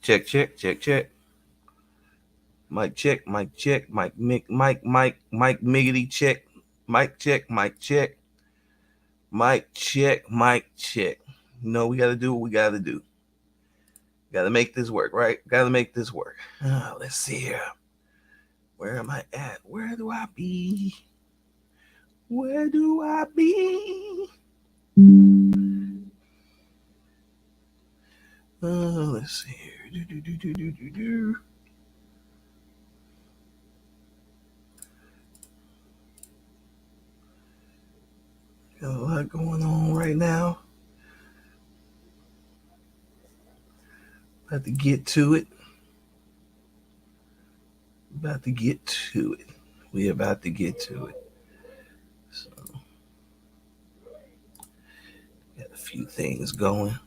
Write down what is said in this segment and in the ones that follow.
Check, check, check, check. Mic check, mic check, mic miggity check. Mic check, mic check. Mic check, mic check. No, we gotta do what we gotta do. Gotta make this work, right? Gotta make this work. Let's see here. Where am I at? Where do I be? Where do I be? Let's see here. Do. Got a lot going on right now. About to get to it. About to get to it. We about to get to it. So, got a few things going.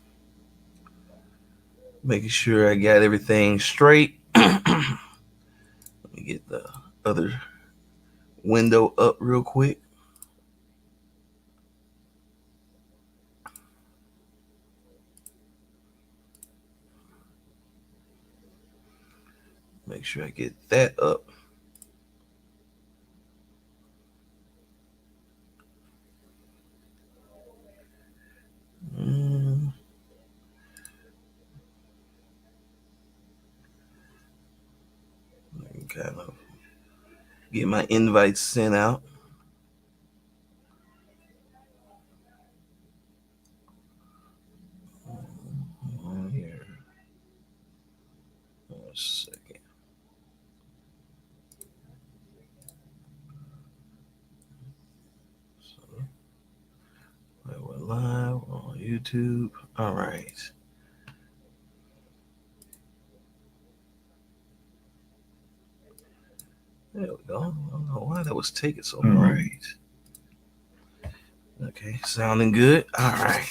Making sure I got everything straight. Let me get the other window up real quick. Make sure I get that up. Kind of get my invites sent out. Here. 1 second. So, we're live on YouTube. All right. There we go. I don't know why that was taking so long. All right. Okay, sounding good. All right.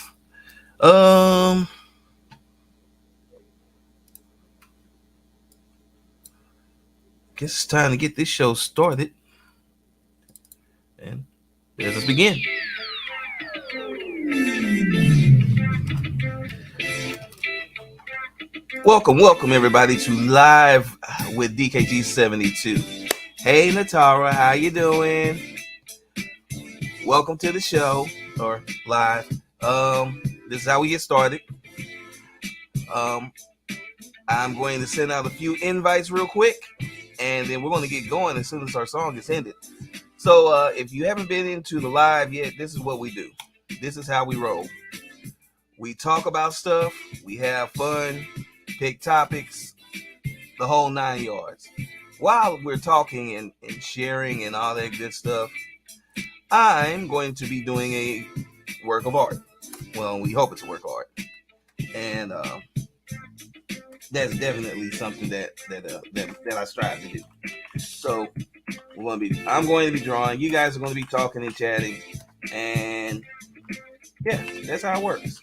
Guess it's time to get this show started. And let us begin. Welcome everybody to Live with DKG72. Hey Natara, how you doing? Welcome to the show, or live. This is how we get started. I'm going to send out a few invites real quick, and then we're going to get going as soon as our song is ended. So if you haven't been into the live yet, this is what we do. This is how we roll. We talk about stuff, we have fun, pick topics, the whole 9 yards. While we're talking and sharing and all that good stuff, I'm going to be doing a work of art. Well, we hope it's a work of art. And that's definitely something that I strive to do. So I'm going to be drawing. You guys are going to be talking and chatting. And yeah, that's how it works.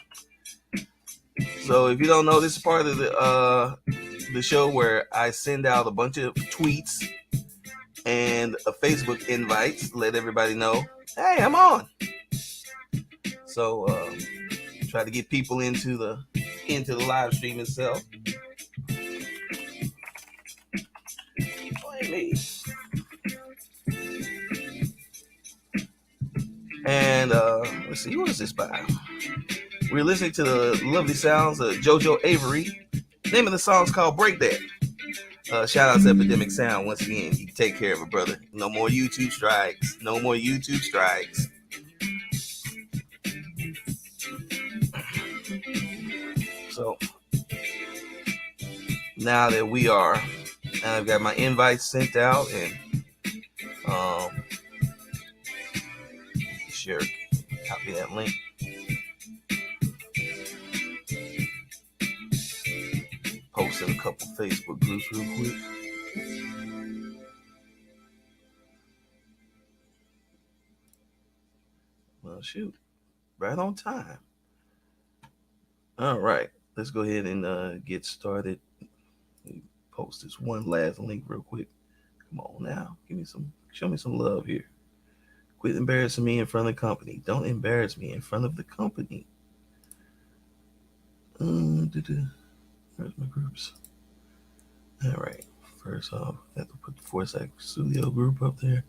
So if you don't know, this is part of the show where I send out a bunch of tweets and a Facebook invites, let everybody know, hey, I'm on. So try to get people into the live stream itself. Me. And let's see, who is this by? We're listening to the lovely sounds of JoJo Avery. The name of the song is called Break That. Shout out to Epidemic Sound once again. You take care of it, brother. No more YouTube strikes. No more YouTube strikes. So now that I've got my invites sent out, and share, copy that link. Post in a couple Facebook groups real quick. Well, shoot, right on time. All right, let's go ahead and get started. Post this one last link real quick. Come on now, show me some love here. Quit embarrassing me in front of the company. Don't embarrass me in front of the company. Where's my groups? All right. First off, I have to put the Foresight Studio group up there.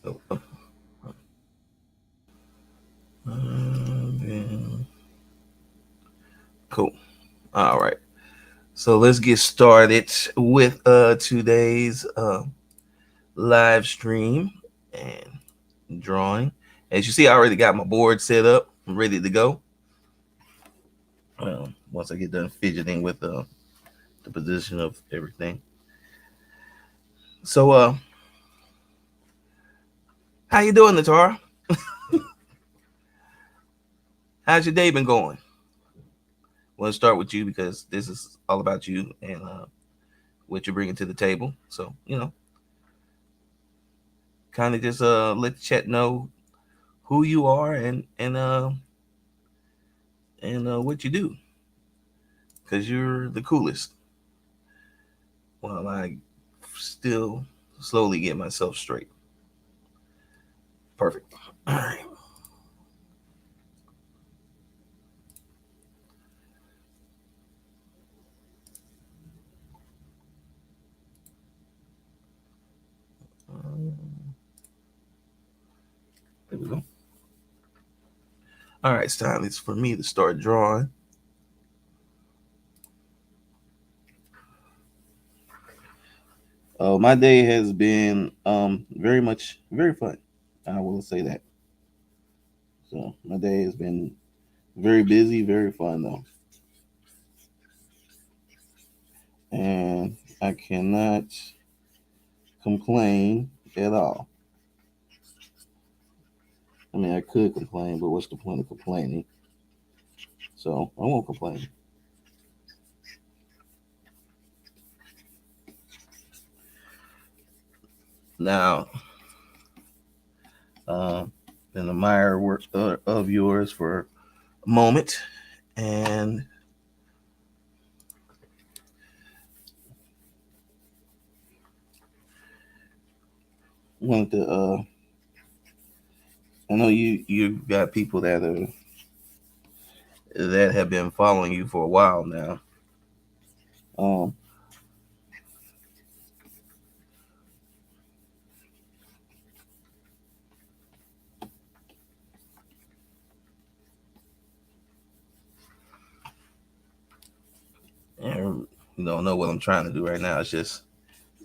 Oh, oh. Cool. All right. So let's get started with today's live stream and drawing. As you see, I already got my board set up. I'm ready to go. Once I get done fidgeting with the position of everything. So, how you doing, Natara? How's your day been going? I want to start with you because this is all about you and what you're bringing to the table. So, kind of just let the chat know who you are and what you do, because you're the coolest. While I still slowly get myself straight. Perfect. All right. There we go. All right, it's time. It's for me to start drawing. Oh, my day has been very fun. I will say that. So my day has been very busy, very fun though, and I cannot complain at all. I mean, I could complain, but what's the point of complaining? So I won't complain. Now, been admire work of yours for a moment, and wanted to. I know you got people that have been following you for a while now. Um, and you don't know what I'm trying to do right now. It's just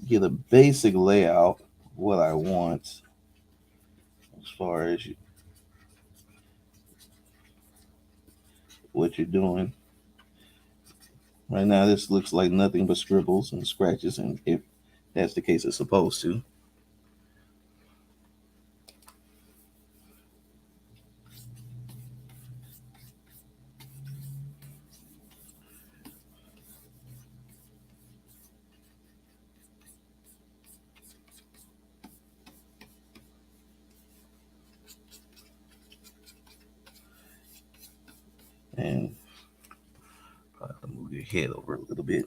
get a basic layout of what I want as far as what you're doing. Right now, this looks like nothing but scribbles and scratches, and if that's the case, it's supposed to. And I have to move your head over a little bit.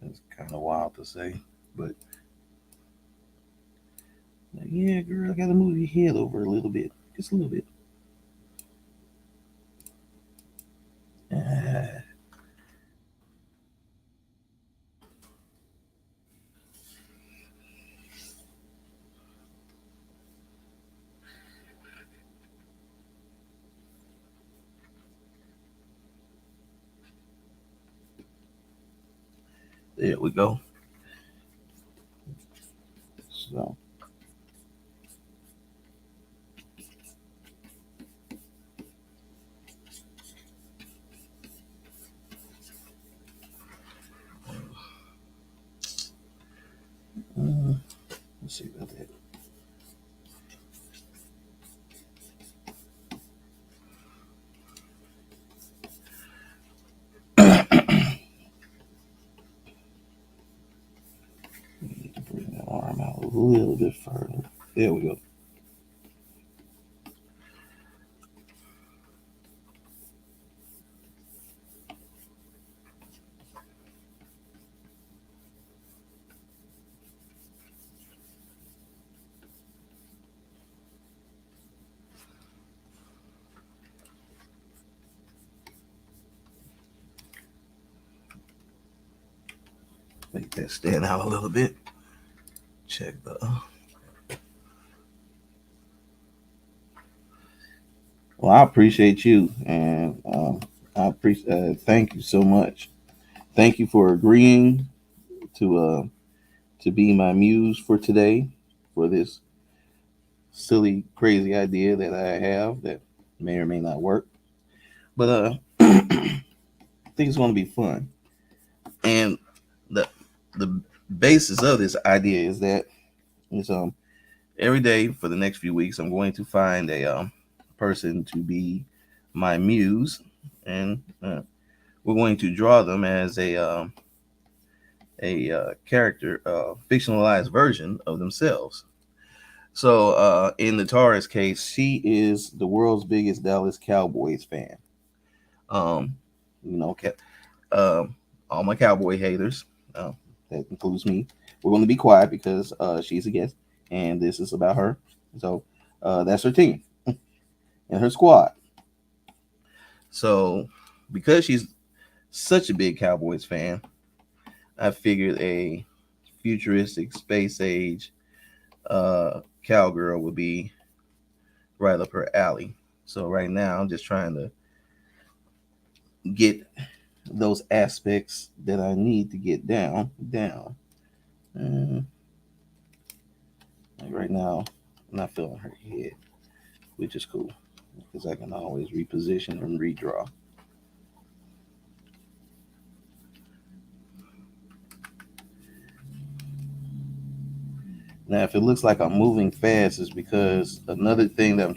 It's kind of wild to say, but yeah, girl, I gotta move your head over a little bit, just a little bit. Ah, there we go. So. Let's see about that. Need to bring that arm out a little bit further. There we go. Make that stand out a little bit. Check the. Well, I appreciate you, and I appreciate. Thank you so much. Thank you for agreeing to be my muse for today, for this silly, crazy idea that I have that may or may not work. But I think it's going to be fun. And the basis of this idea is that it's every day for the next few weeks I'm going to find a person to be my muse, and we're going to draw them as a character, fictionalized version of themselves. So in Natara's case, she is the world's biggest Dallas Cowboys fan. Um, you know, um, all my cowboy haters, uh, that includes me. We're going to be quiet because she's a guest, and this is about her. So that's her team and her squad. So because she's such a big Cowboys fan, I figured a futuristic space age cowgirl would be right up her alley. So right now, I'm just trying to get those aspects that I need to get down. And like right now, I'm not feeling her head, which is cool because I can always reposition and redraw. Now, if it looks like I'm moving fast, it's because another thing that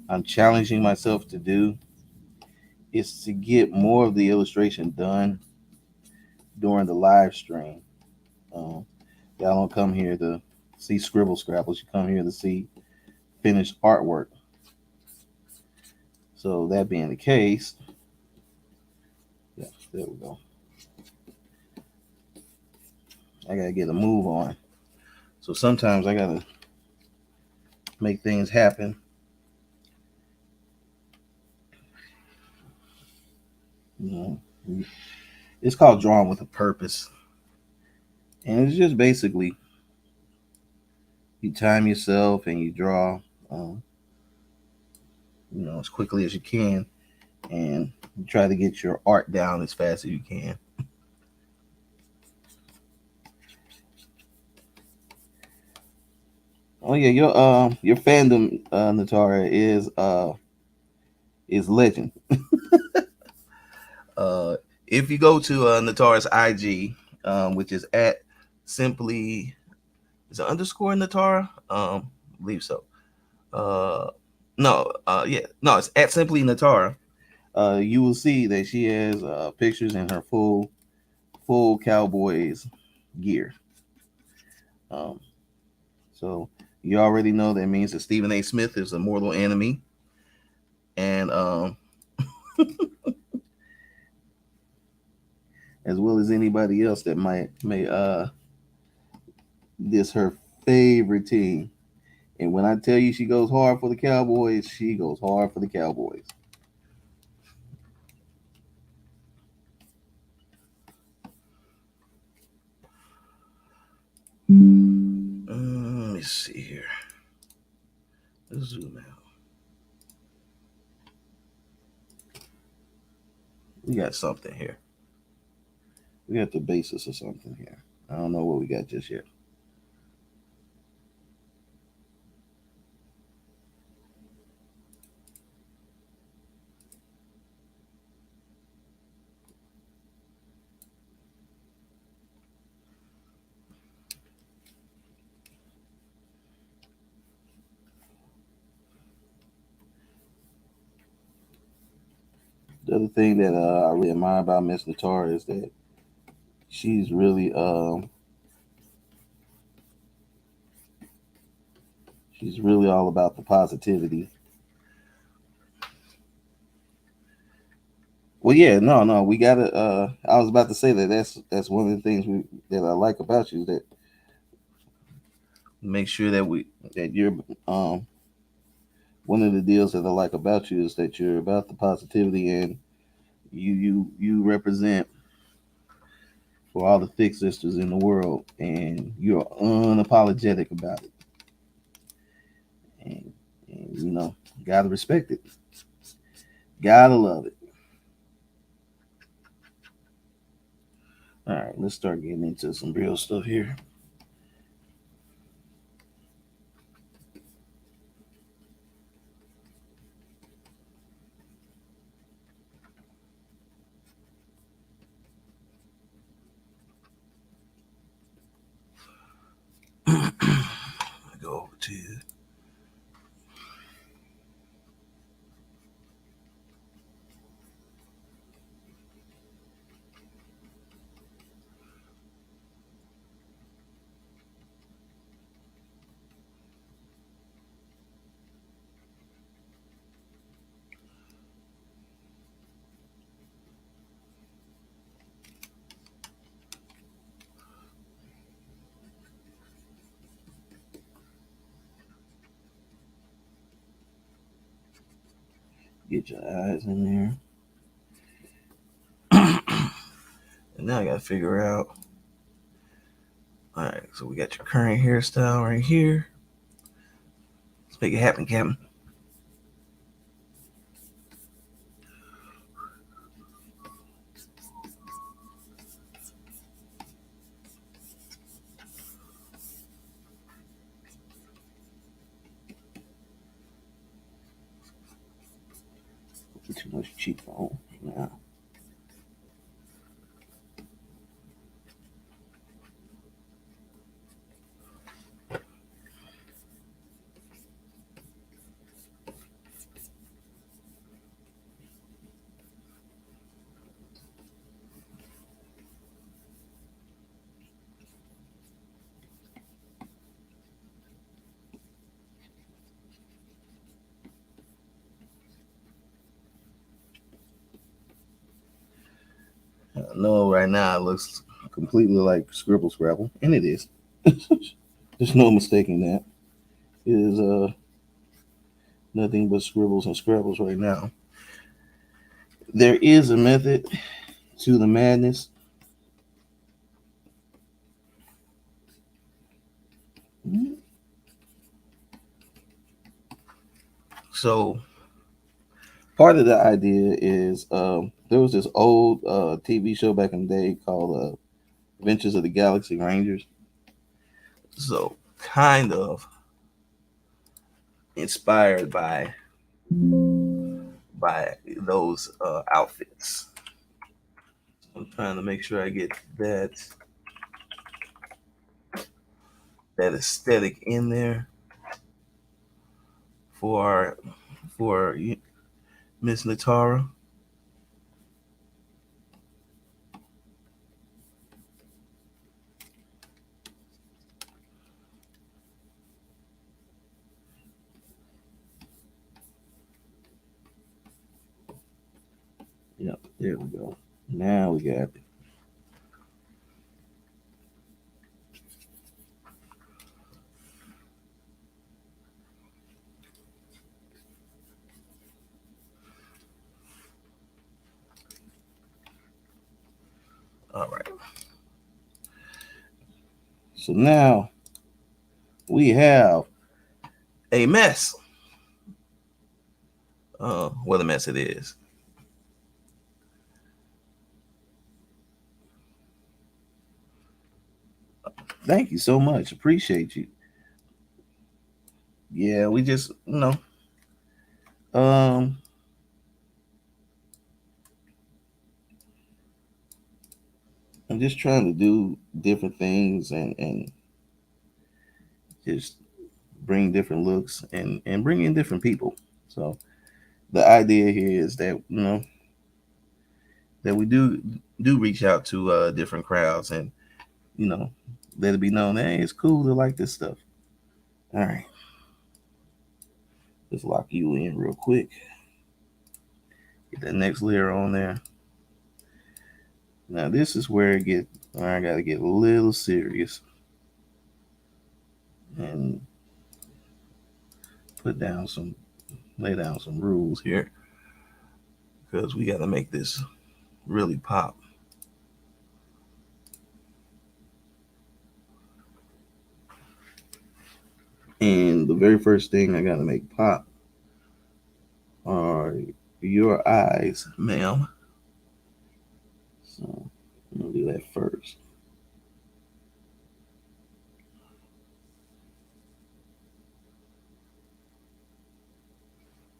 I'm challenging myself to do is to get more of the illustration done during the live stream. Um, y'all don't come here to see scribble scrabbles. You come here to see finished artwork. So that being the case, yeah, there we go. I gotta get a move on. So sometimes I gotta make things happen. You know, it's called drawing with a purpose, and it's just basically you time yourself and you draw, um, as quickly as you can, and you try to get your art down as fast as you can. Oh yeah, your fandom, Natara, is legend. Uh, if you go to Natara's IG, which is at simply is it underscore Natara? I believe so. Uh, no, yeah, no, it's at simply Natara. You will see that she has pictures in her full Cowboys gear. Um, so you already know that means that Stephen A. Smith is a mortal enemy, and as well as anybody else that may this her favorite team. And when I tell you she goes hard for the Cowboys, she goes hard for the Cowboys. Let me see here. Let's zoom out. We got something here. We got the basis of something here. I don't know what we got just yet. The other thing that I really admire about Miss Natara is that she's really all about the positivity. Well, yeah, no, we gotta. I was about to say that that's one of the things that I like about you, that make sure that you're um one of the deals that I like about you is that you're about the positivity, and you represent for all the thick sisters in the world, and you're unapologetic about it. And gotta respect it. Gotta love it. All right, let's start getting into some real stuff here. Go over to get your eyes in there. And now I gotta figure out. All right, so we got your current hairstyle right here. Let's make it happen, Captain. Too much cheekbone now. I know right now it looks completely like Scribble Scrabble, and it is. There's no mistaking that. It is nothing but scribbles and scrabbles right now. There is a method to the madness. So part of the idea is there was this old TV show back in the day called Adventures of the Galaxy Rangers. So kind of inspired by those outfits. I'm trying to make sure I get that aesthetic in there for Miss Natara. Yep, there we go. Now we got it. All right. So now we have a mess. What a mess it is. Thank you so much. Appreciate you. Yeah, we just, um, I'm just trying to do different things and just bring different looks and bring in different people. So the idea here is that that we do reach out to different crowds and you know let it be known that hey, it's cool to like this stuff. All right, let's lock you in real quick. Get that next layer on there. Now this is where I gotta get a little serious and lay down some rules here because we gotta make this really pop. And the very first thing I gotta make pop are your eyes, ma'am. So I'm gonna do that first.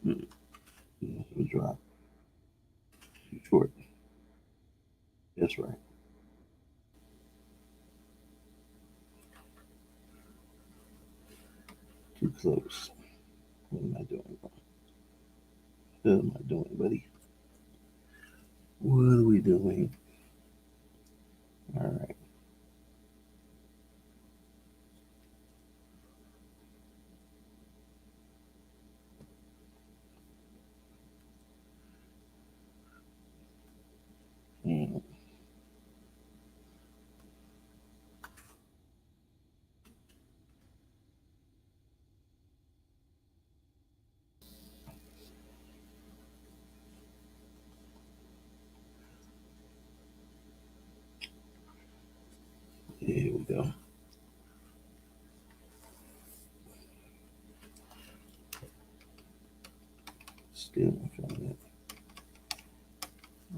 Mm, yeah, drop. Too short. That's right. Too close. What am I doing? What am I doing, buddy? What are we doing? All right. Mm, here we go. Still not feeling it.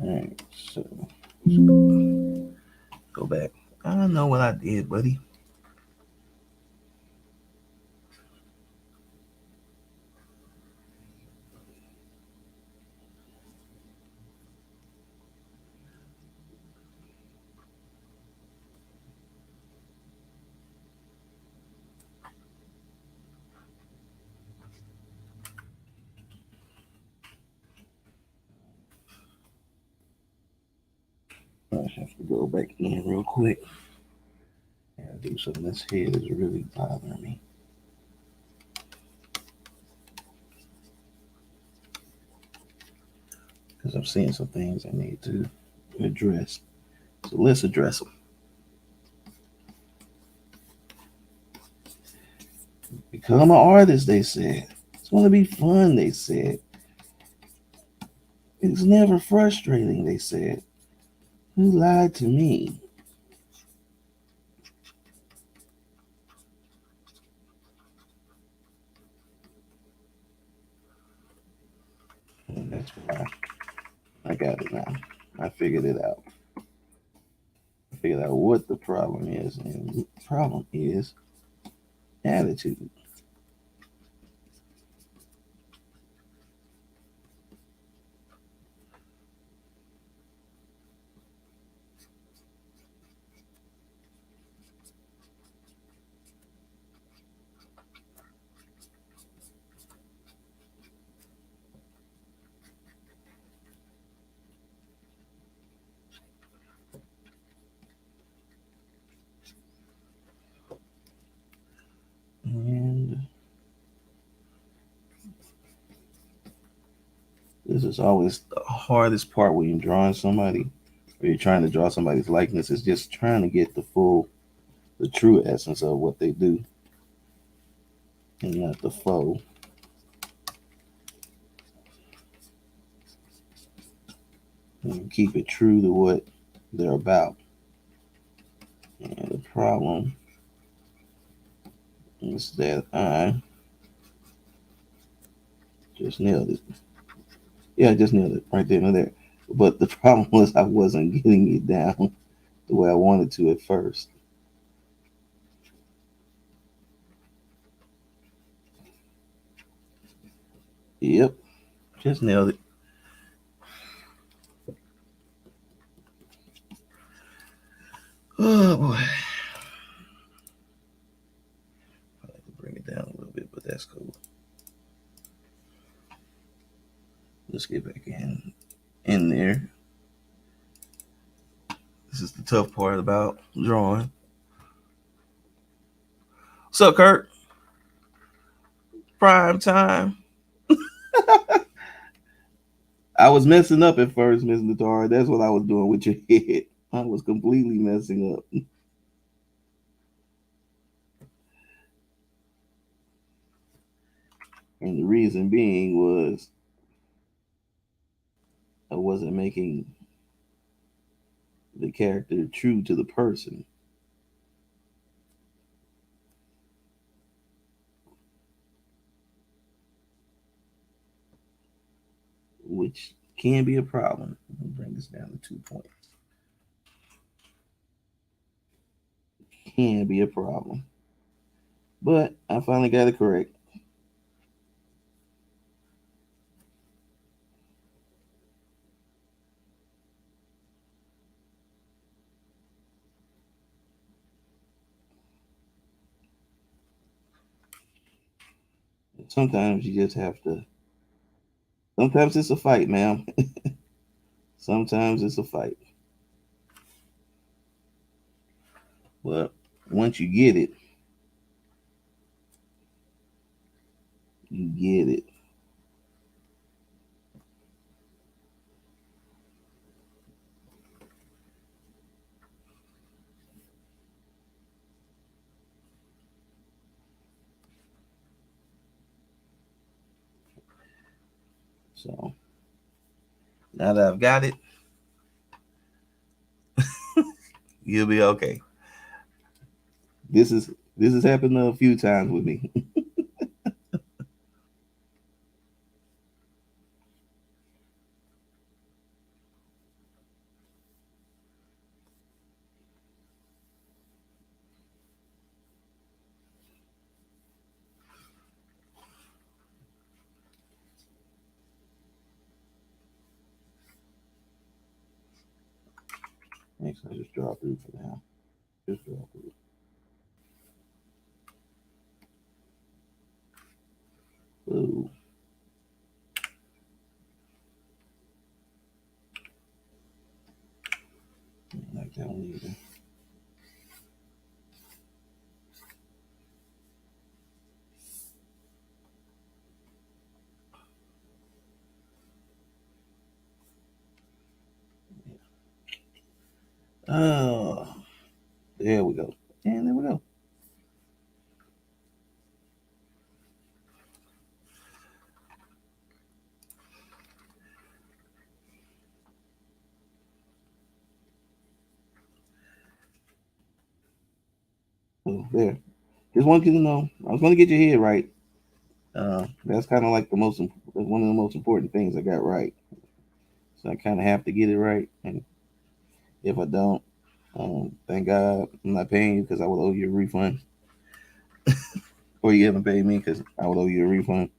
All right. So go back. I don't know what I did, buddy. I have to go back in real quick. I do something. This head is really bothering me because I'm seeing some things I need to address. So let's address them. Become an artist, they said. It's going to be fun, they said. It's never frustrating, they said. Who lied to me? And that's why I got it now. I figured it out. I figured out what the problem is. And the problem is attitude. And this is always the hardest part when you're drawing somebody, or you're trying to draw somebody's likeness, is just trying to get the true essence of what they do and not the faux. And keep it true to what they're about. And the problem is that I just nailed it. Yeah, I just nailed it right there and there. But the problem was I wasn't getting it down the way I wanted to at first. Yep, just nailed it. Oh boy. I have to bring it down a little bit, but that's cool. Let's get back in there. This is the tough part about drawing. What's up, Kurt? Prime time. I was messing up at first, Miss Natara. That's what I was doing with your head. I was completely messing up. And the reason being was I wasn't making the character true to the person. which can be a problem. Let me bring this down to 2 points. Can be a problem. But I finally got it correct. Sometimes you just have to. Sometimes it's a fight, ma'am. Sometimes it's a fight. But once you get it, you get it. So now that I've got it, you'll be okay. This is this has happened a few times with me. Next, I just draw through for now. Just draw through. Ooh. Like that one either. Oh, there we go. And there we go. So there. Just want you to know, I was going to get your head right. That's kind of like one of the most important things I got right. So I kind of have to get it right, and if I don't, thank God I'm not paying you because I would owe you a refund, or you haven't paid me because I would owe you a refund.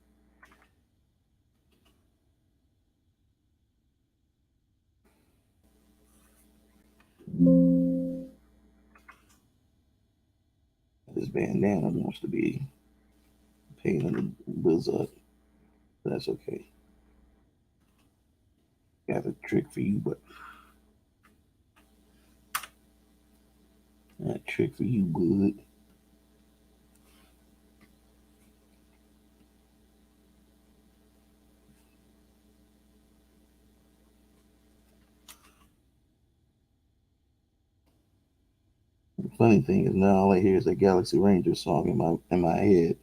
This bandana wants to be pain in the buzz up. That's okay. Got a trick for you, but that trick for you, good. The funny thing is now all I hear is a Galaxy Ranger song in my head.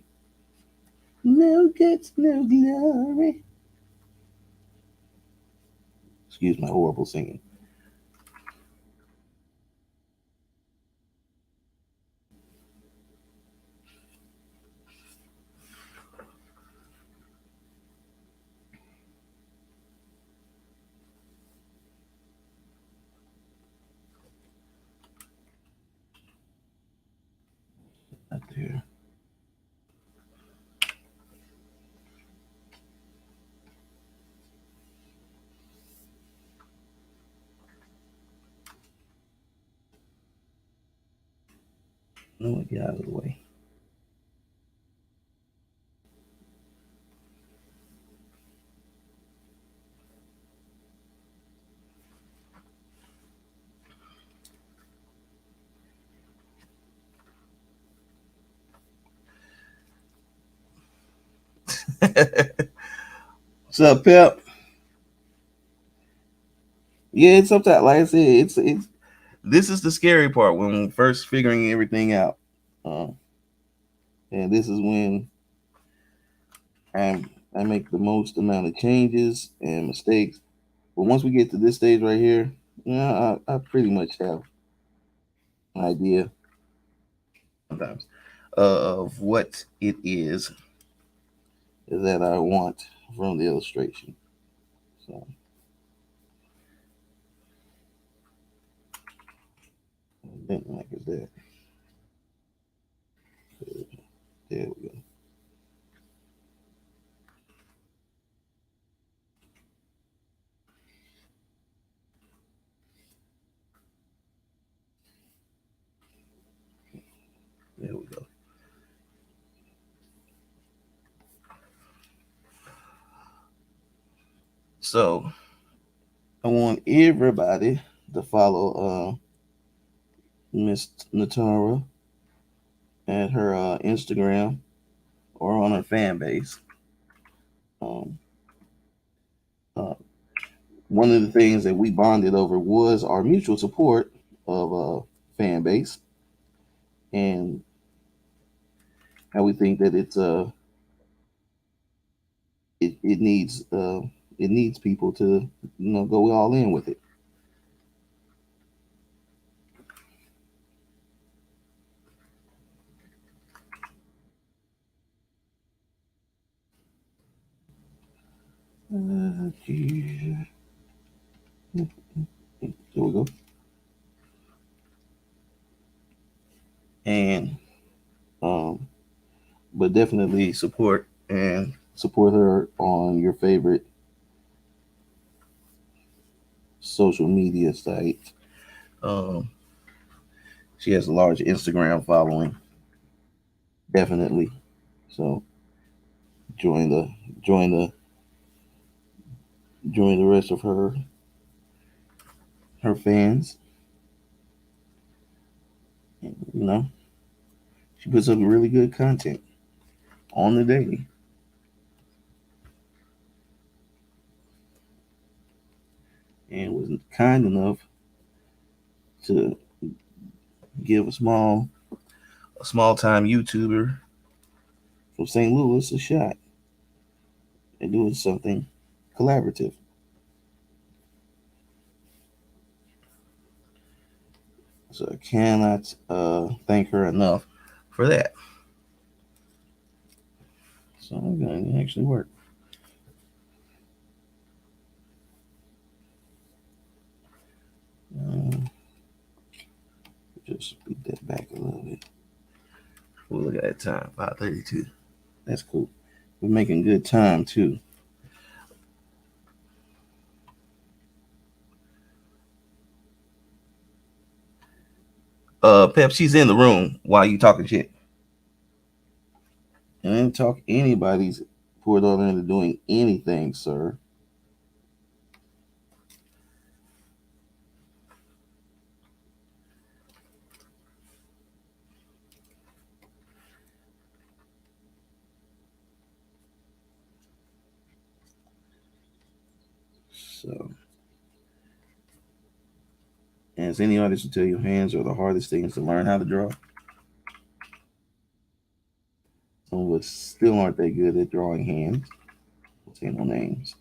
No guts, no glory. Excuse my horrible singing. Not there. No, get out of the way. What's up, Pep? Yeah, it's sometimes like I said, it's this is the scary part when we're first figuring everything out. Uh, and this is when I make the most amount of changes and mistakes. But once we get to this stage right here, I pretty much have an idea sometimes of what it is that I want from the illustration. So that mic is there. There we go. There we go. So I want everybody to follow Miss Natara at her Instagram or on her fan base. Um, uh, One of the things that we bonded over was our mutual support of fan base and how we think that it needs people to go all in with it. Here we go. And um, but definitely support her on your favorite social media site. Um, she has a large Instagram following, definitely. So join the join the join the rest of her fans. And, she puts up really good content on the daily, and was kind enough to give a small time YouTuber from St. Louis a shot at doing something collaborative. So I cannot thank her enough for that. So I'm going to actually work. Uh, just beat that back a little bit. We'll look at that time, 5:32. That's cool. We're making good time too. Pep, she's in the room while you talking shit. And then talk anybody's poured on into doing anything, sir. So, as any artist will tell you, hands are the hardest things to learn how to draw. Some of us still aren't that good at drawing hands. We'll say no names.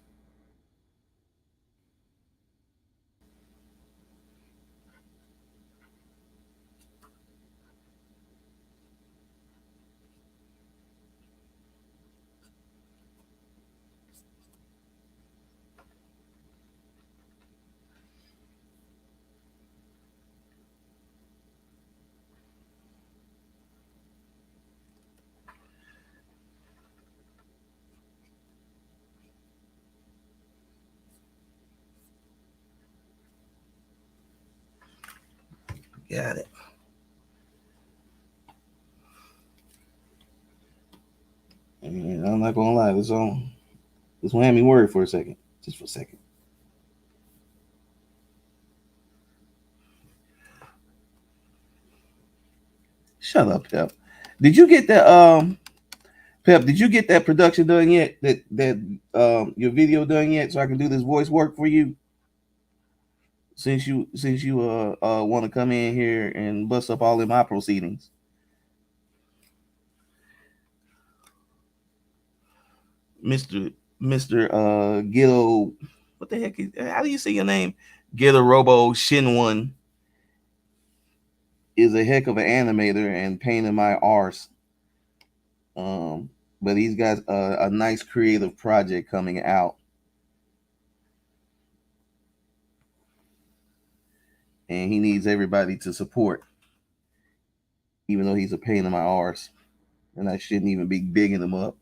Got it. And I'm not gonna lie, this one had me worried for a second. Just for a second. Shut up, Pep. Did you get that Pep, did you get that production done yet? That your video done yet so I can do this voice work for you? Since you want to come in here and bust up all of my proceedings. Mr. Ghetto, what the heck how do you say your name? Ghetto Robo Shin1 is a heck of an animator and pain in my arse. Um, but he's got a nice creative project coming out. and he needs everybody to support, even though he's a pain in my arse, and I shouldn't even be bigging him up.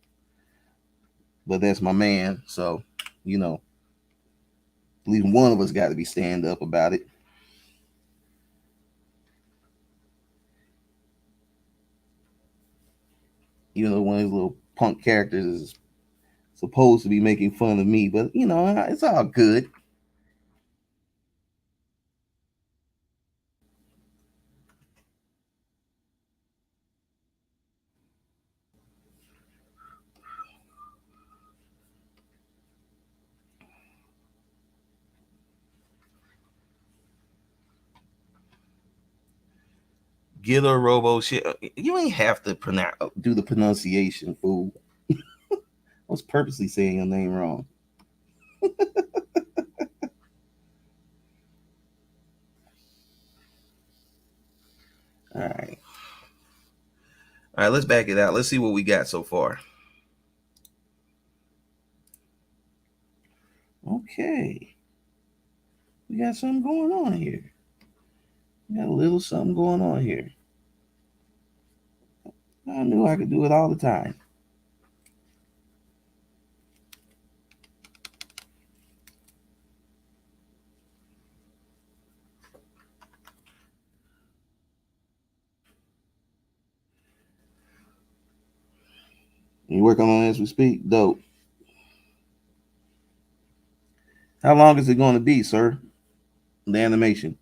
But that's my man, so you know, at least one of us got to be stand up about it. Even though one of his little punk characters is supposed to be making fun of me, but you know, it's all good. Get a robo shit. You ain't have to do the pronunciation, fool. I was purposely saying your name wrong. All right. All right, let's back it out. Let's see what we got so far. Okay. We got something going on here. We got a little something going on here. I knew I could do it all the time. You working on it as we speak? Dope. How long is it going to be, sir? The animation.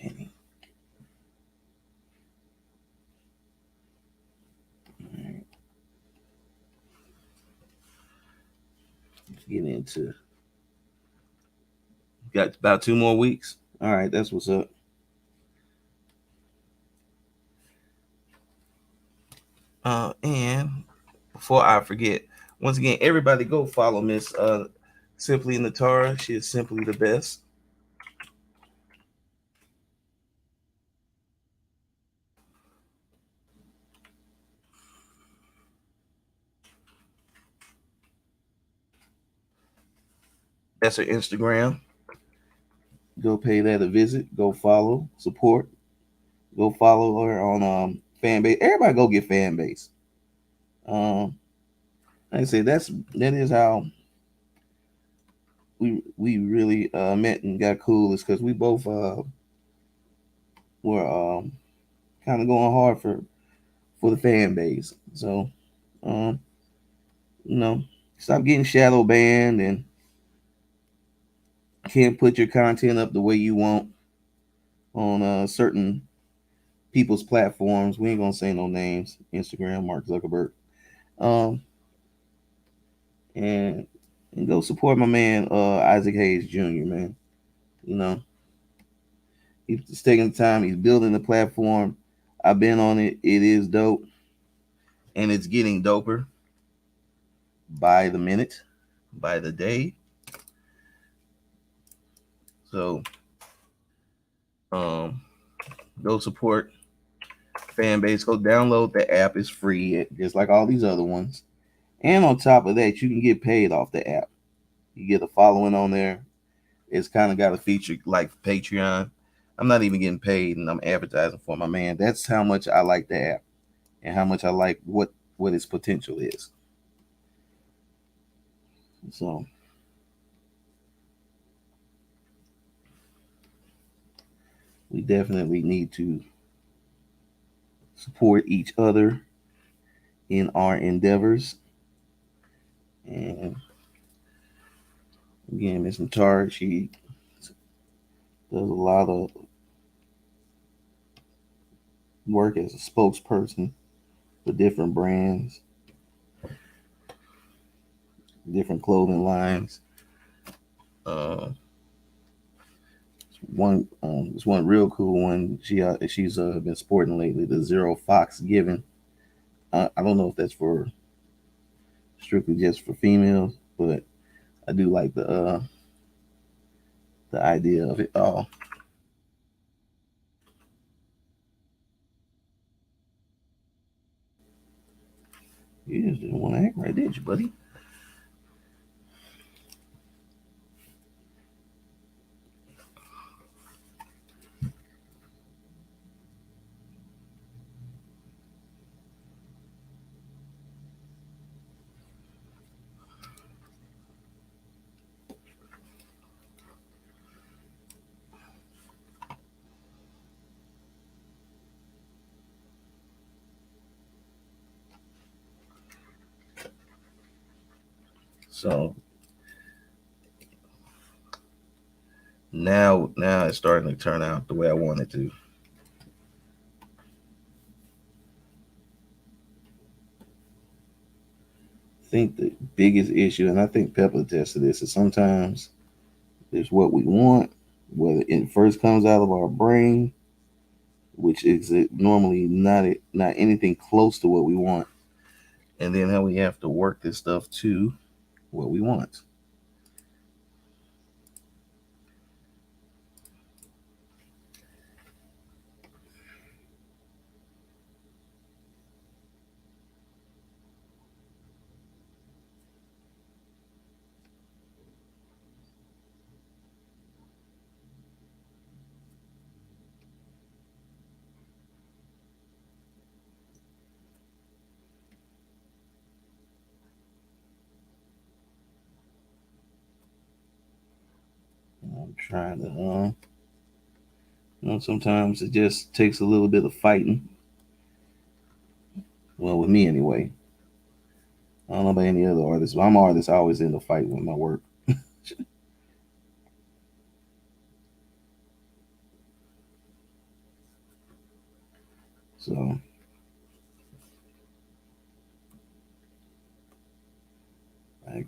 Okay. All right. Let's get into. Got about 2 more weeks. All right, that's what's up. And before I forget, once again, everybody go follow Miss Simply Natara. She is simply the best. That's her Instagram. Go pay that a visit. Go follow, support. Go follow her on fan base. Everybody go get fan base. Like I say, that is how we really met and got cool. Is because we both were kind of going hard for the fan base. So um, you know, stop getting shadow banned and can't put your content up the way you want on certain people's platforms. We ain't gonna say no names. Instagram, Mark Zuckerberg. Um, and and go support my man Isaac Hayes Jr. Man, you know he's taking the time. He's building the platform. I've been on it. It is dope, and it's getting doper by the minute, by the day. So um, go support fan base. Go download the app. It's free, just like all these other ones. And on top of that, you can get paid off the app. You get a following on there. It's kind of got a feature like Patreon. I'm not even getting paid, and I'm advertising for my man. That's how much I like the app, and how much I like what its potential is. So we definitely need to support each other in our endeavors. And again, Miss Natara, she does a lot of work as a spokesperson for different brands. different clothing lines. Uh, this one real cool one. She's been sporting lately. The Zero Fox Given. I don't know if that's for strictly just for females, but I do like the idea of it all. You just didn't want to act right, did you, buddy? So now it's starting to turn out the way I want it to. I think the biggest issue, and I think Pepper attested to this, is sometimes it's what we want, whether it first comes out of our brain, which is normally not anything close to what we want, and then how we have to work this stuff to what we want. I'm trying to, sometimes it just takes a little bit of fighting. Well, with me anyway. I don't know about any other artists, but I'm an artist. I always end up fighting with my work. So I,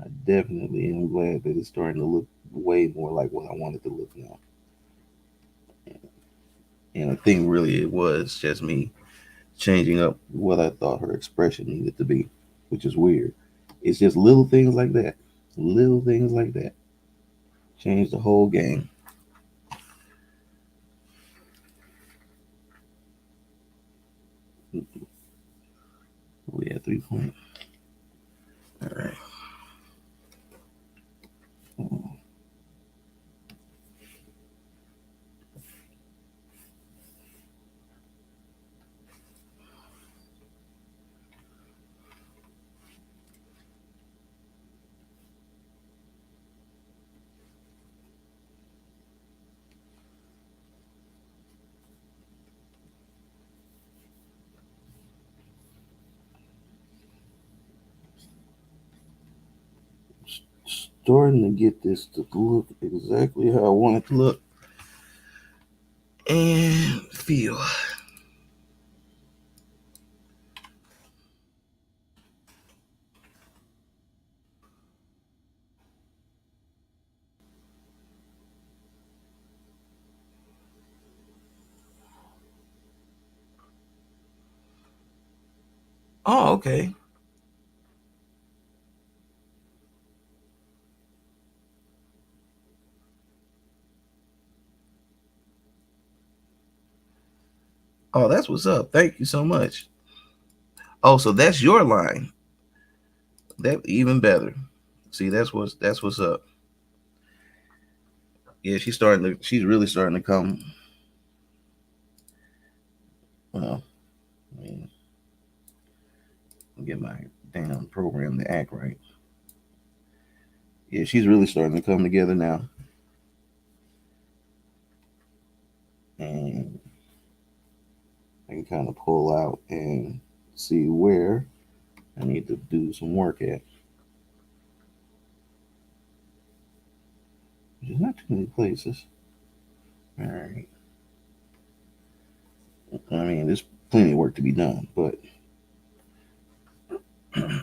I definitely am glad that it's starting to look way more like what I wanted to look now. And I think really it was just me changing up what I thought her expression needed to be, which is weird. It's just little things like that. Little things like that change the whole game. We had 3 points. All right. Starting to get this to look exactly how I want it to look and feel. Oh, okay. Oh, that's what's up. Thank you so much. Oh, so that's your line. That even better. See, that's what's up. Yeah, she's really starting to come. Well, I mean, get my damn program to act right. Yeah, she's really starting to come together now. And I can kind of pull out and see where I need to do some work at. Which is not too many places. All right. I mean, there's plenty of work to be done, but No,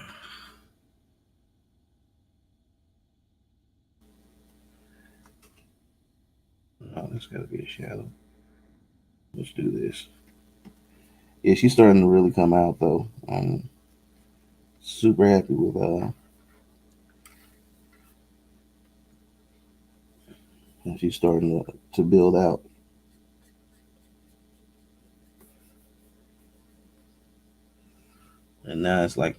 this got to be a shadow. Let's do this. Yeah, she's starting to really come out though. I'm super happy with and she's starting to build out. And now it's like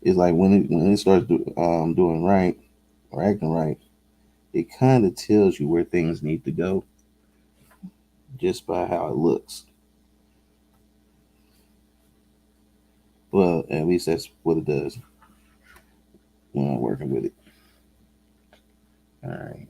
when it starts doing right or acting right, it kind of tells you where things need to go just by how it looks. Well, at least that's what it does when I'm working with it. All right.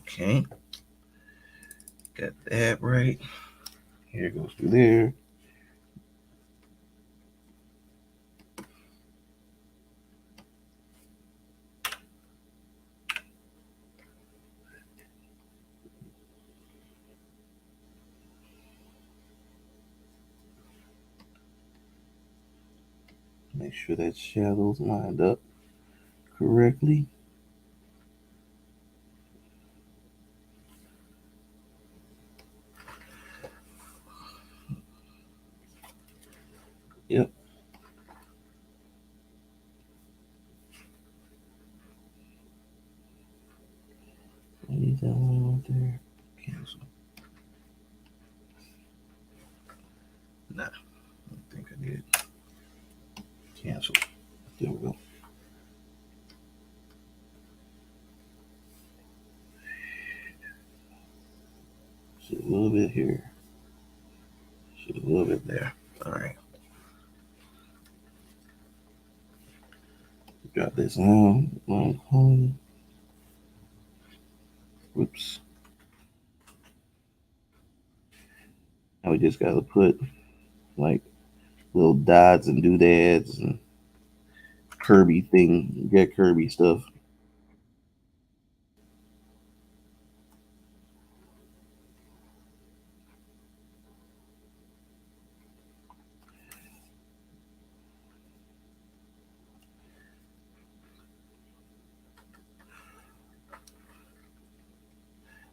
Okay. Got that right. Here it goes through there. Make sure that shadow's lined up correctly. Yep. I need that one right there. Cancel. Nah, I think I did. Cancel. There we go. Should a little bit here. Should a little bit there. All right. Drop this down. Line quality. Whoops. Now we just gotta put like little dots and doodads and Kirby thing. Get Kirby stuff.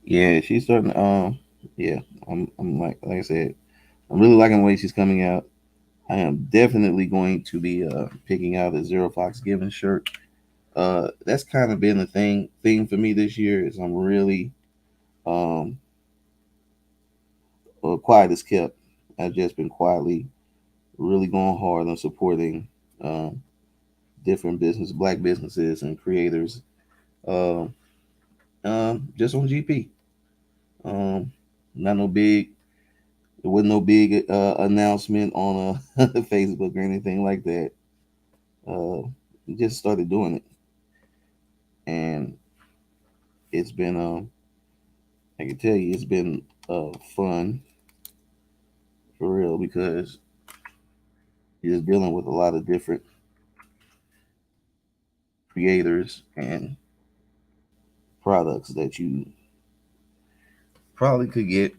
Yeah, she's starting. Yeah, I'm like I said, I'm really liking the way she's coming out. I am definitely going to be picking out a Zero Fox Given shirt. That's kind of been the thing for me this year. Is I'm really um quiet as kept. I've just been quietly really going hard on supporting um different black businesses and creators. Um, just on GP. Um, not no big. There wasn't no big announcement on Facebook or anything like that. Uh, just started doing it, and it's been I can tell you it's been fun for real because you're dealing with a lot of different creators and products that you probably could get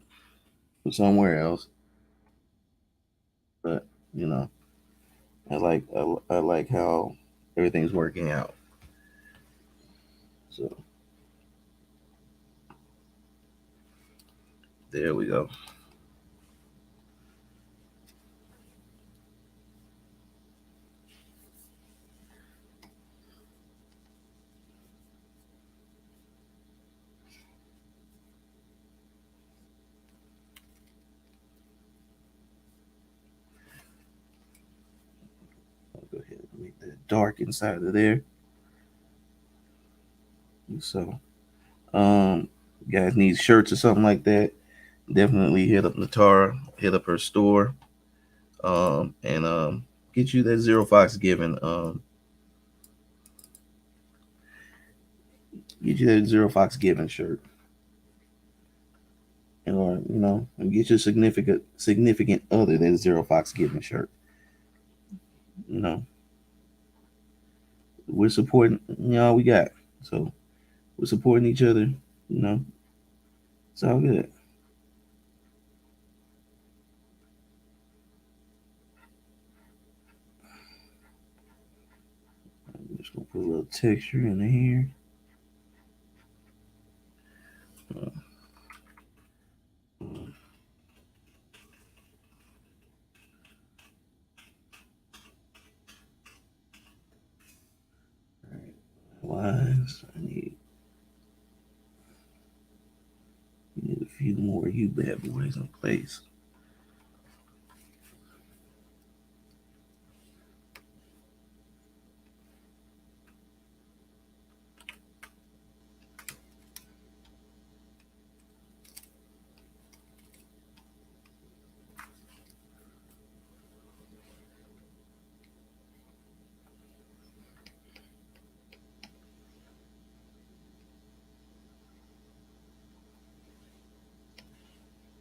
somewhere else, but you know I like how everything's working out. So there we go. I'll go ahead and make that dark inside of there. So you guys need shirts or something like that, definitely hit up Natara, hit up her store, and get you that Zero Fox Given Get you that Zero Fox Given shirt, or and get your significant other that Zero Fox Given shirt. You know, we're supporting all we got, so we're supporting each other. You know, it's all good. I'm just gonna put a little texture in here. Uh, Lines. I need a few more you bad boys in place.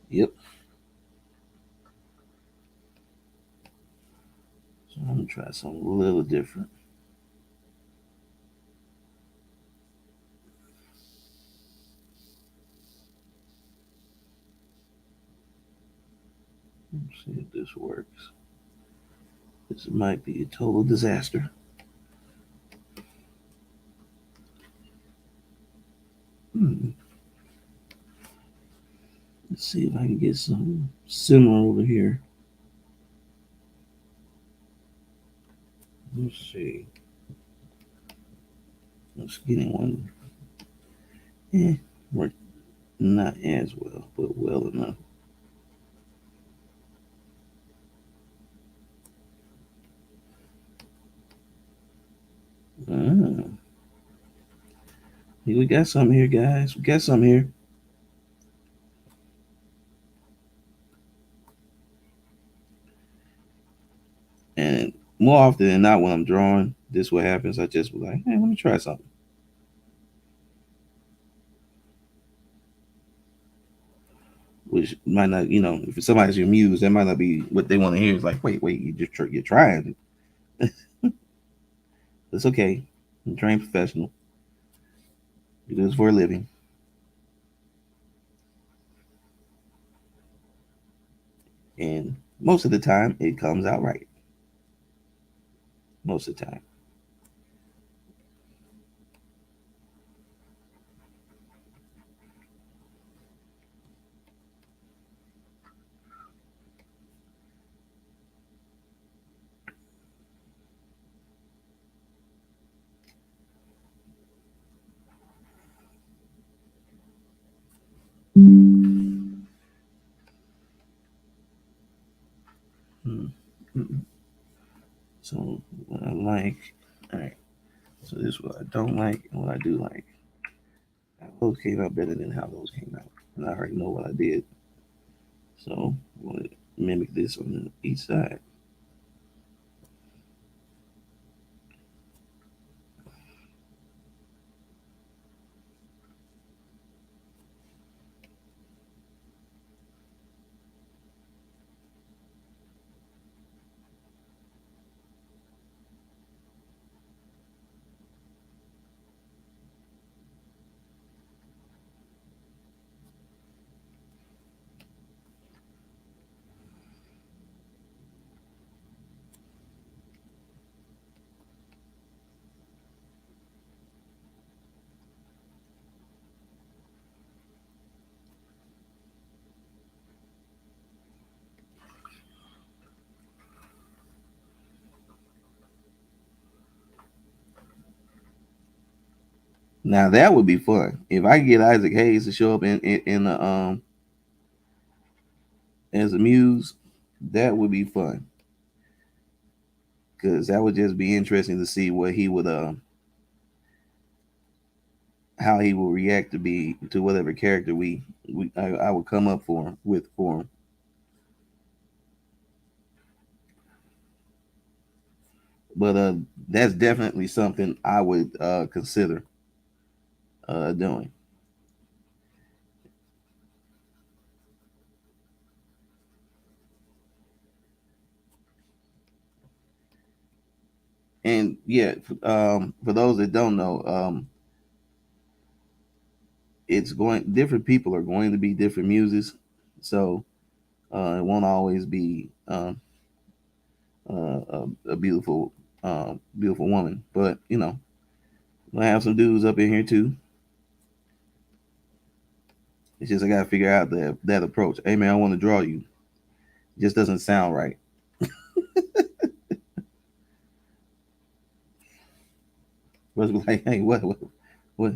Yep. So I'm gonna try something a little different. Let's see if this works. This might be a total disaster. Hmm. Let's see if I can get something similar over here. Let's see. Let's get one. Work not as well, but well enough. Ah, we got some here, guys. We got some here. And more often than not, when I'm drawing, this what happens. I just be like, hey, let me try something. Which might not, if somebody's your muse, that might not be what they want to hear. It's like, wait, you're trying. It's okay. I'm a trained professional. You do this for a living. And most of the time, it comes out right. Most of the time. Hmm. So what I like, all right. So this is what I don't like and what I do like. How those came out better than how those came out, and I already know what I did. So I want to mimic this on each side. Now that would be fun if I could get Isaac Hayes to show up in the as a muse. That would be fun because that would just be interesting to see what he would how he will react to whatever character I would come up for him. But that's definitely something I would consider. doing. And yeah, for those that don't know, it's going. Different people are going to be different muses, so it won't always be a beautiful, beautiful woman. But we'll have some dudes up in here too. It's just I gotta figure out that approach. Hey man, I want to draw you. It just doesn't sound right. But it's like, hey, what, what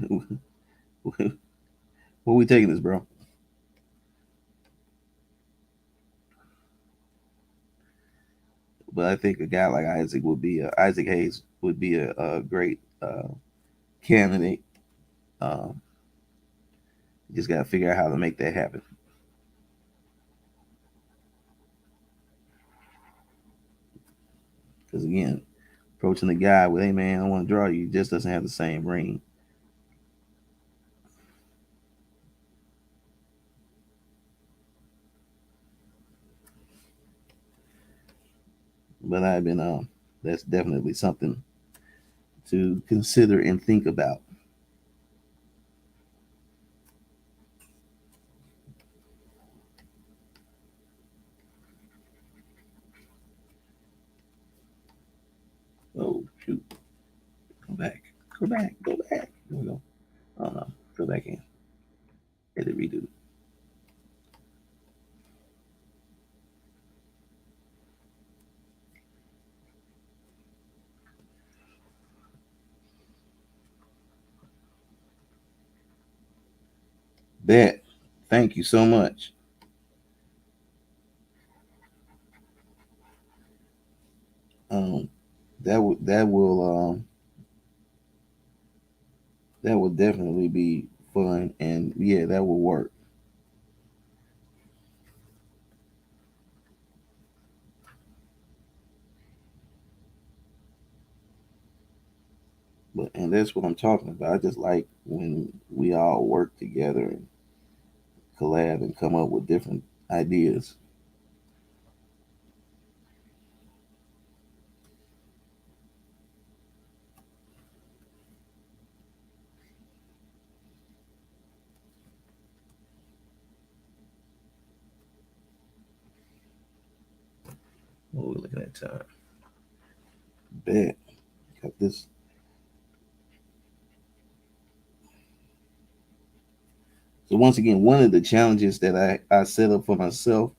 we taking this, bro? But I think a guy like Isaac Hayes would be a great candidate. Um, you just gotta figure out how to make that happen. Because again, approaching the guy with, "Hey man, I want to draw you," just doesn't have the same ring. But I've been that's definitely something to consider and think about. Oh shoot, go back, go back, go back. Here we go. Oh no, go back in. Hit it redo. Bet. Thank you so much. Um, that will definitely be fun, and yeah, that will work. But and that's what I'm talking about. I just like when we all work together and collab and come up with different ideas. What are we looking at time? Bet. Got this. So once again, one of the challenges that I set up for myself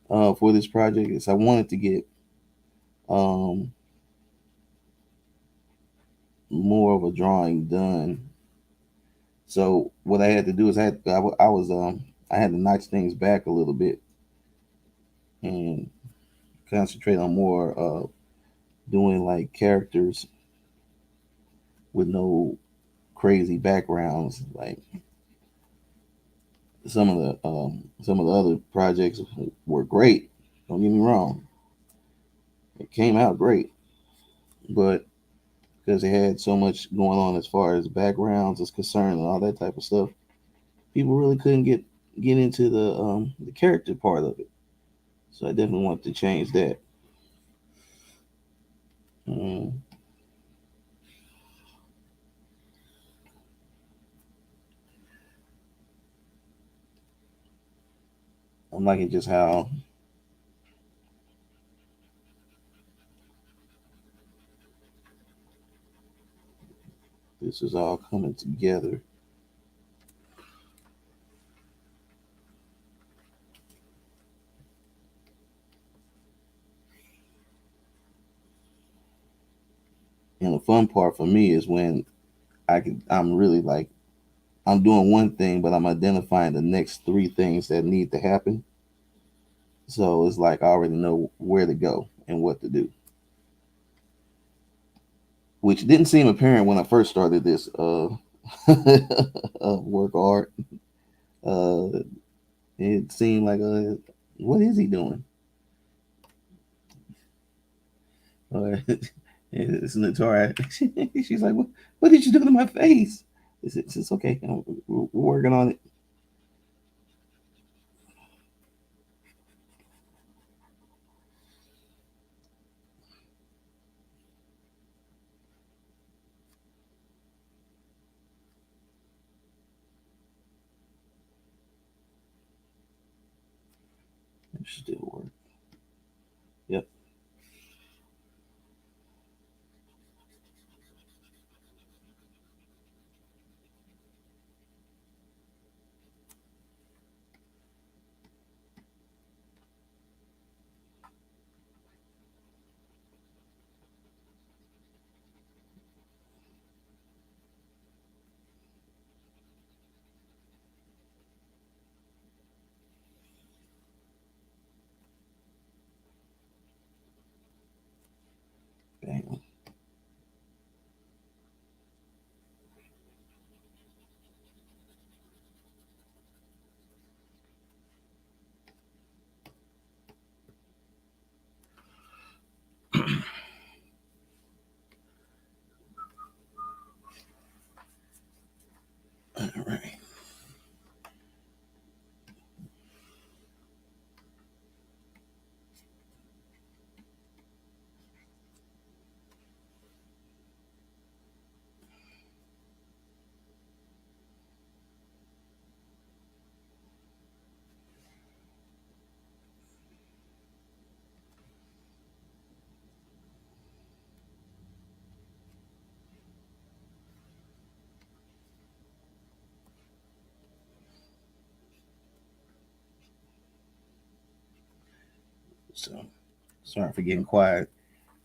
for this project is I wanted to get um, more of a drawing done. So what I had to do is I had to notch things back a little bit and concentrate on more doing like characters with no crazy backgrounds. Like some of the other projects were great. Don't get me wrong, it came out great, but because it had so much going on as far as backgrounds is concerned and all that type of stuff, people really couldn't get into the character part of it. So I definitely want to change that. Um, I'm liking just how this is all coming together. And the fun part for me is when I'm really like I'm doing one thing, but I'm identifying the next three things that need to happen. So it's like I already know where to go and what to do, which didn't seem apparent when I first started this work art. Uh, it seemed like what is he doing? Uh, it's Natara. She's like, what did you do to my face? It's okay. We're working on it. It should still work. Yep. Bam. All right. So sorry for getting quiet.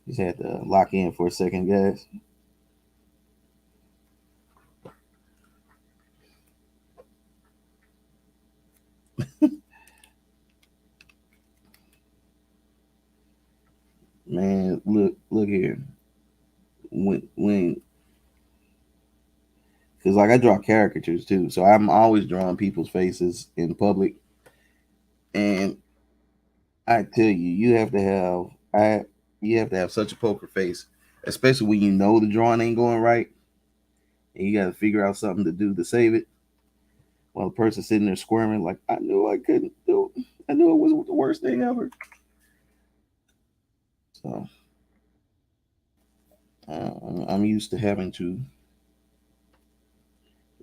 Just had to lock in for a second, guys. Man, look here. When because like I draw caricatures too, so I'm always drawing people's faces in public, and I tell you, you have to have such a poker face, especially when you know the drawing ain't going right, and you got to figure out something to do to save it. While the person sitting there squirming, like I knew I couldn't do it. I knew it was the worst thing ever. So I'm used to having to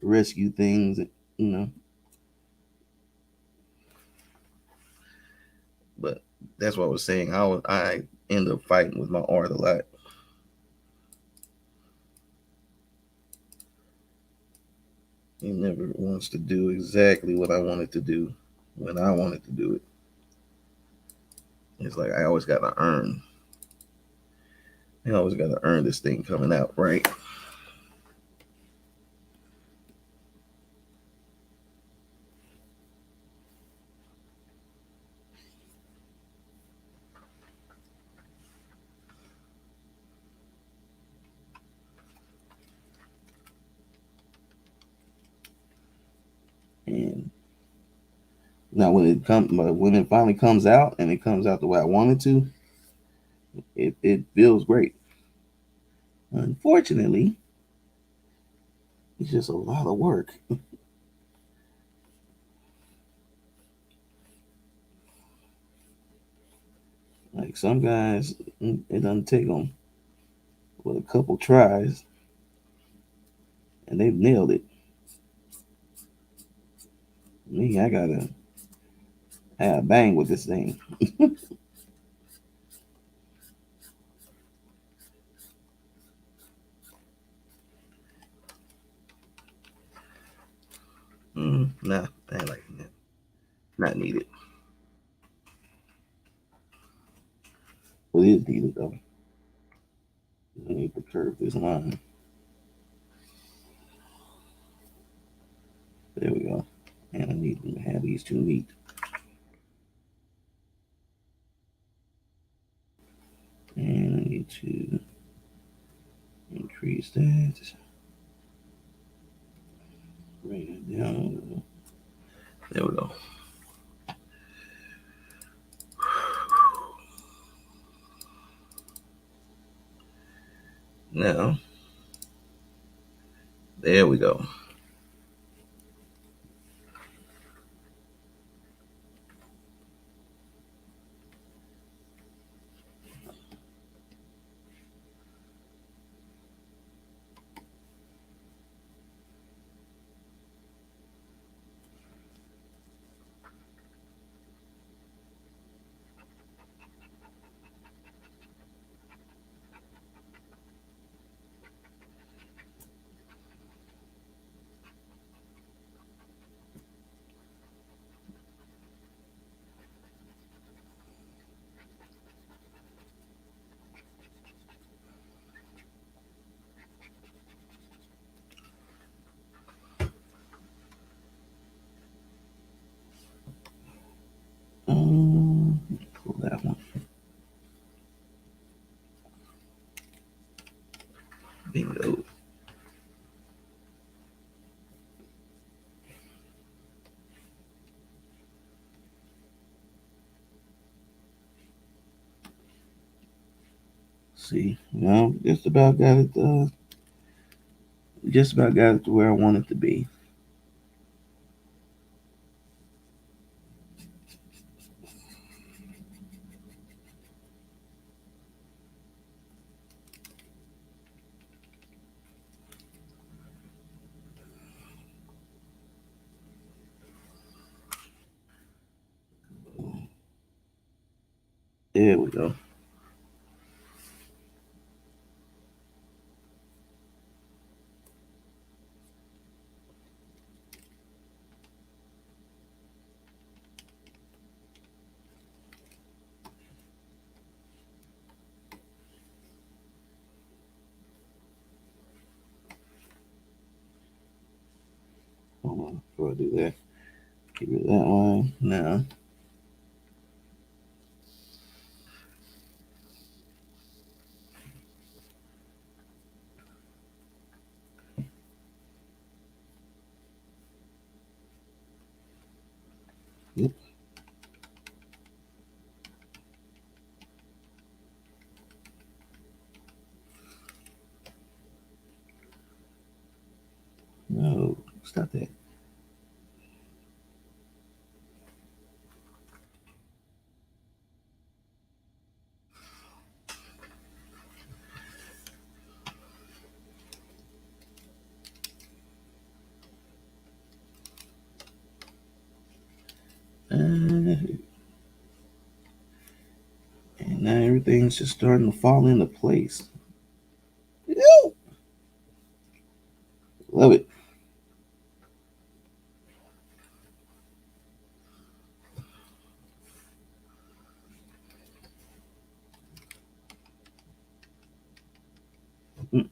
rescue things, you know. But that's what I was saying. I end up fighting with my art a lot. He never wants to do exactly what I wanted to do when I wanted to do it. It's like I always got to earn. I always got to earn this thing coming out right. And now when it finally comes out and it comes out the way I wanted to, it feels great. Unfortunately, it's just a lot of work. Like some guys, it doesn't take them with a couple tries and they've nailed it. Me, I gotta have bang with this thing. Nah, I ain't like that. Not needed. Well, it is needed though. I need to curve this line. There we go. And I need to have these two meet. And I need to increase that. Bring it down. There we go. Now, there we go. See, just about got it. Just about got it to where I want it to be. There we go. Hold on before I do that. Get rid of that one now. Yep. No, stop that. And now everything's just starting to fall into place. Ew. Love it. Mm.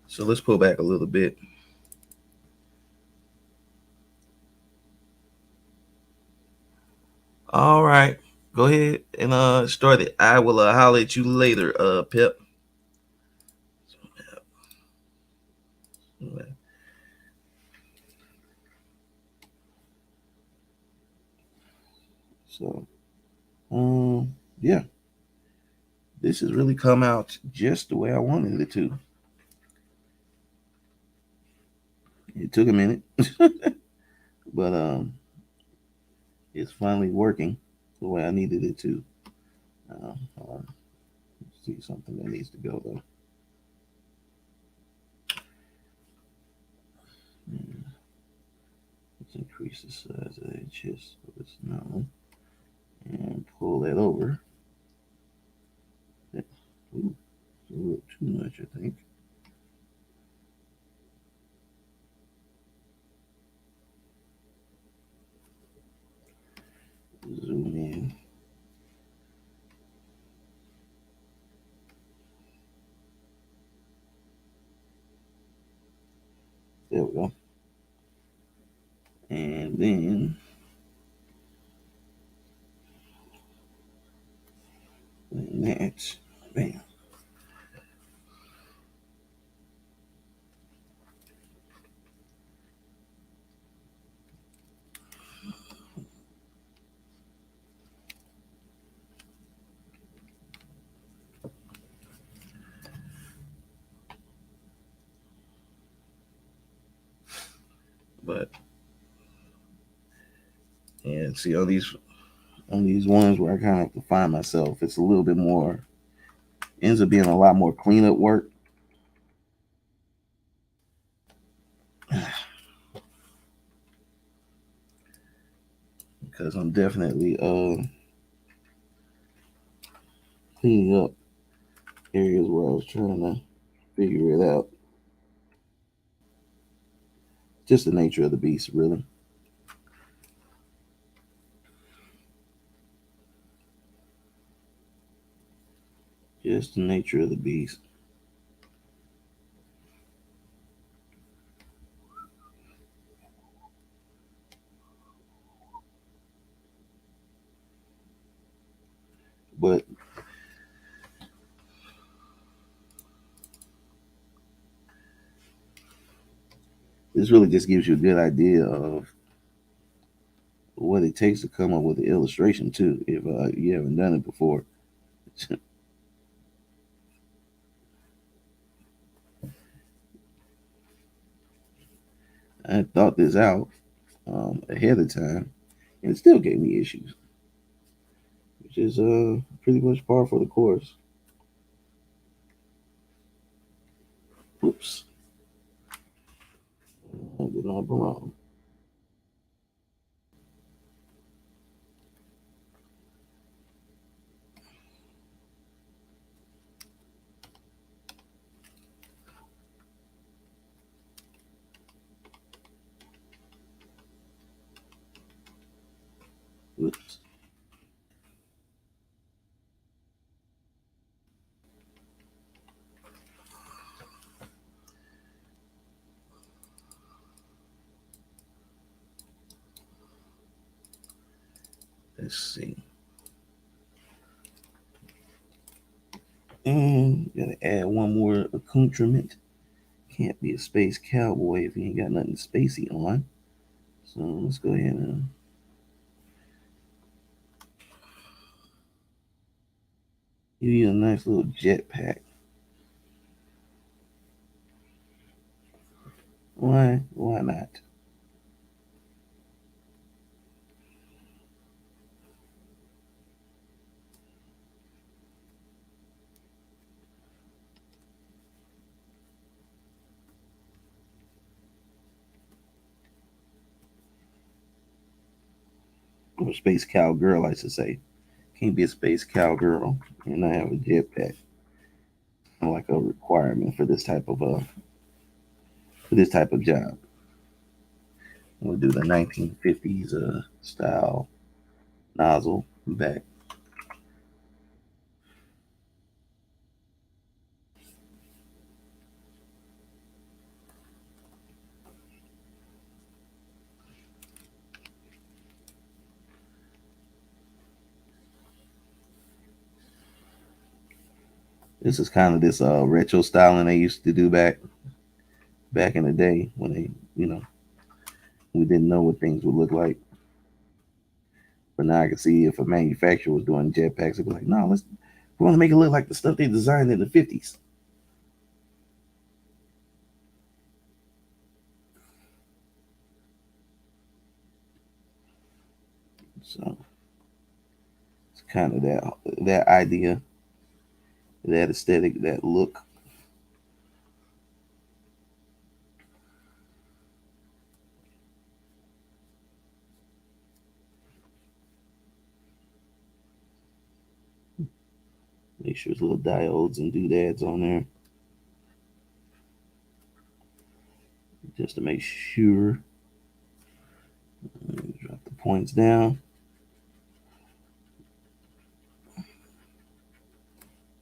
So let's pull back a little bit. All right. Go ahead and start it. I will holler at you later, Pip. So, yeah, this has really come out just the way I wanted it to. It took a minute, but it's finally working the way I needed it to. Hold on. Let's see something that needs to go though. Let's increase the size of that chest so it's no, and pull that over. Ooh, a little too much, I think. Zoom in. There we go. And then that, bam. But and see on these ones where I kind of have to find myself, it's a little bit more, ends up being a lot more cleanup work because I'm definitely cleaning up areas where I was trying to figure it out. Just the nature of the beast, really. Just the nature of the beast. But this really just gives you a good idea of what it takes to come up with the illustration too, if you haven't done it before. I thought this out ahead of time, and it still gave me issues, which is pretty much par for the course. Oops, I did not belong. Oops. Let's see. And gotta add one more accoutrement. Can't be a space cowboy if you ain't got nothing spacey on. So let's go ahead and give you a nice little jetpack. Why? Why not? Or space cowgirl, I should say. Can't be a space cowgirl and not have a jetpack. Like a requirement for this type of job. We'll do the 1950s style nozzle back. This is kind of this retro styling they used to do back in the day when they, we didn't know what things would look like. But now I can see if a manufacturer was doing jetpacks, it'd be like, no, we want to make it look like the stuff they designed in the 50s. So it's kind of that idea, that aesthetic, that look. Make sure there's little diodes and doodads on there just to make sure. Drop the points down.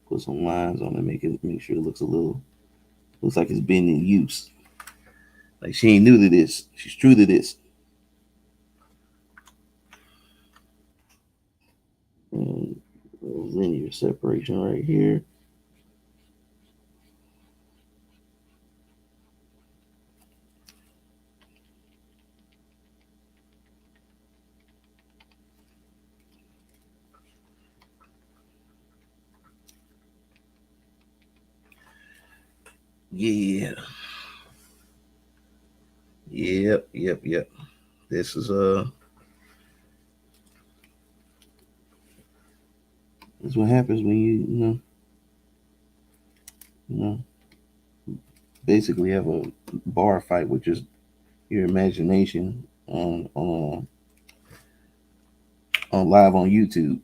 Put some lines on it, make sure it looks like it's been in use. Like she ain't new to this. She's true to this. And linear separation right here. Yeah. Yep. This is this is what happens when you know basically have a bar fight with just your imagination on live on YouTube.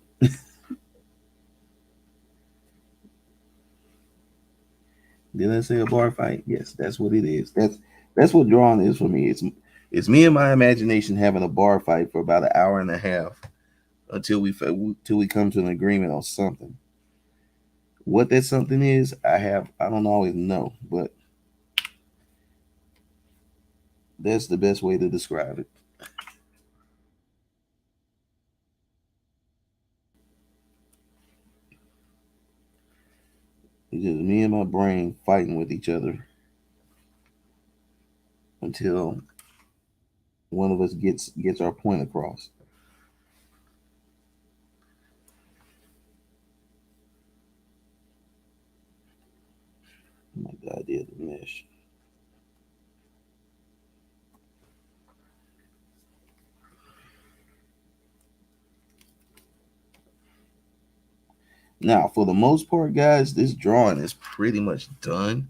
Did I say a bar fight? Yes, that's what it is. That's what drawing is for me. It's me and my imagination having a bar fight for about an hour and a half until we come to an agreement on something. What that something is, I don't always know, but that's the best way to describe it. It's just me and my brain fighting with each other until one of us gets our point across. I like the idea of the mesh. Now, for the most part, guys, this drawing is pretty much done.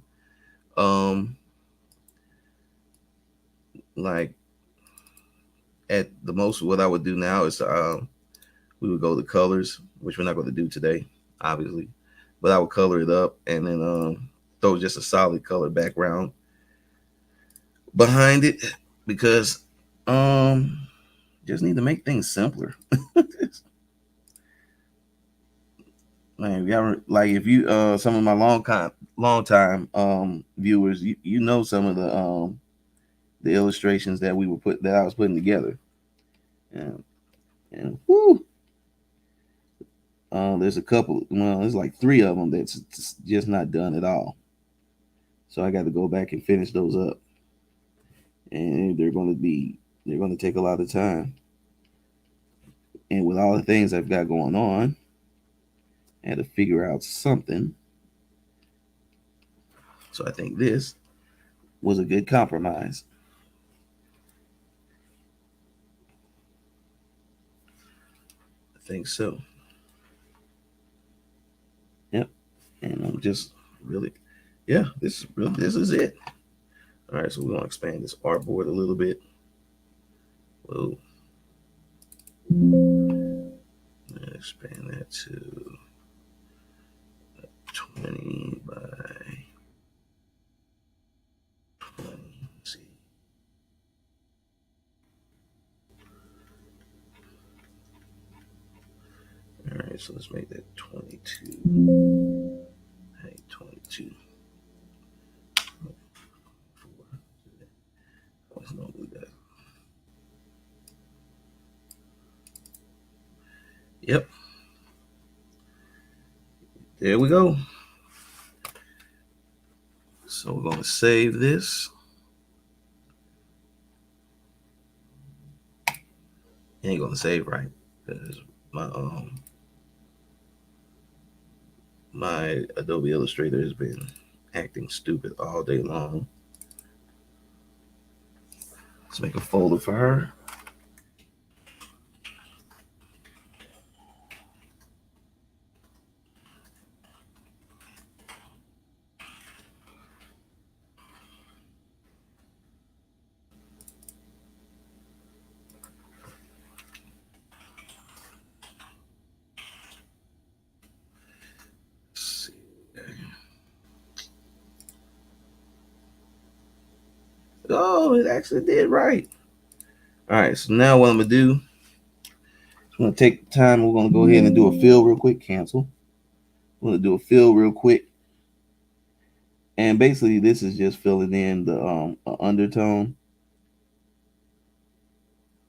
Like at the most, what I would do now is we would go to colors, which we're not going to do today, obviously, but I would color it up and then throw just a solid color background behind it because just need to make things simpler. Man, like if you some of my long time viewers, you know some of the illustrations that I was putting together. And whoo, there's a couple. Well, there's like three of them that's just not done at all. So I got to go back and finish those up, and they're going to take a lot of time. And with all the things I've got going on, I had to figure out something. So I think this was a good compromise. I think so. Yep. And I'm just really, yeah, this is it. All right, so we're gonna expand this artboard a little bit. Whoa. Expand that to 20 by 20. Let's see. All right, so let's make that 22. Hey, 22. What's normally that? Yep. There we go. So we're going to save this. It ain't going to save right because my Adobe Illustrator has been acting stupid all day long. Let's make a folder for her. Oh, it actually did right. All right, so now what I'm gonna do, I'm gonna take time. We're gonna go ahead and do a fill real quick. Cancel. I'm gonna do a fill real quick, and basically this is just filling in the undertone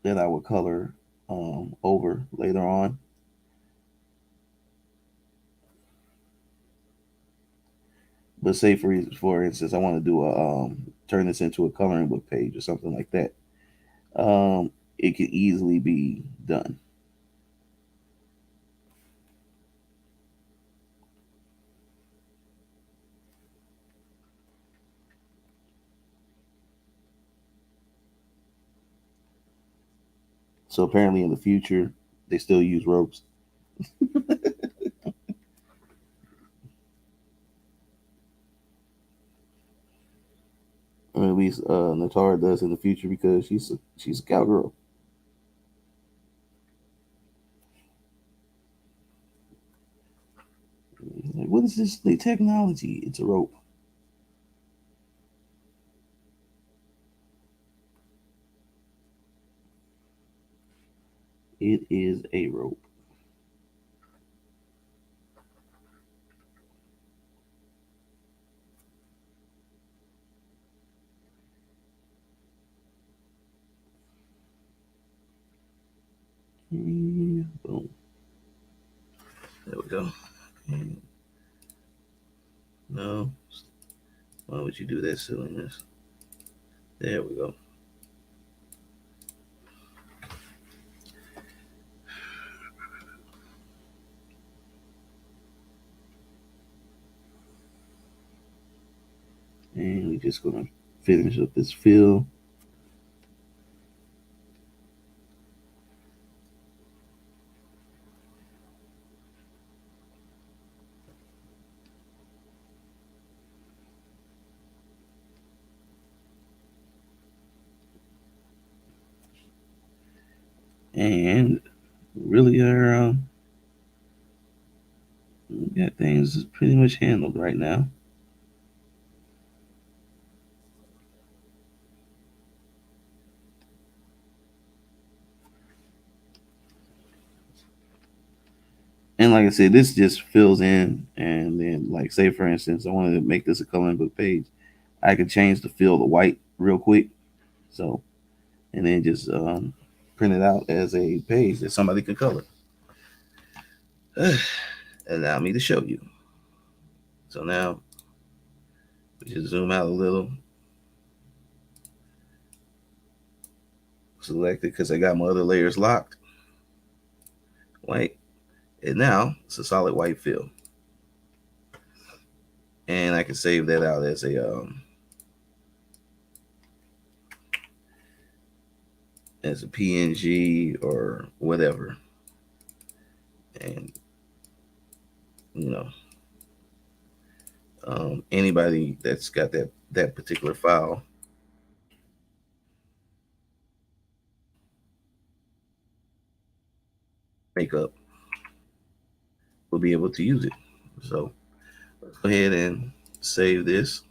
that I would color over later on. But say for instance, I want to do a turn this into a coloring book page or something like that. It can easily be done. So apparently in the future they still use ropes. Or at least Natara does in the future because she's a cowgirl. Like, what is this the technology? It's a rope. It is a rope. And boom. There we go. And no. Why would you do that silliness? There we go. And we're just gonna finish up this fill. And really got things pretty much handled right now. And like I said, this just fills in, and then like say for instance, I wanted to make this a coloring book page. I could change the fill to white real quick. So and then just print it out as a page that somebody can color. Allow me to show you. So now we just zoom out a little. Select it because I got my other layers locked. White. And now it's a solid white fill. And I can save that out as a PNG or whatever. And you know, anybody that's got that particular file makeup will be able to use it. So let's go ahead and save this.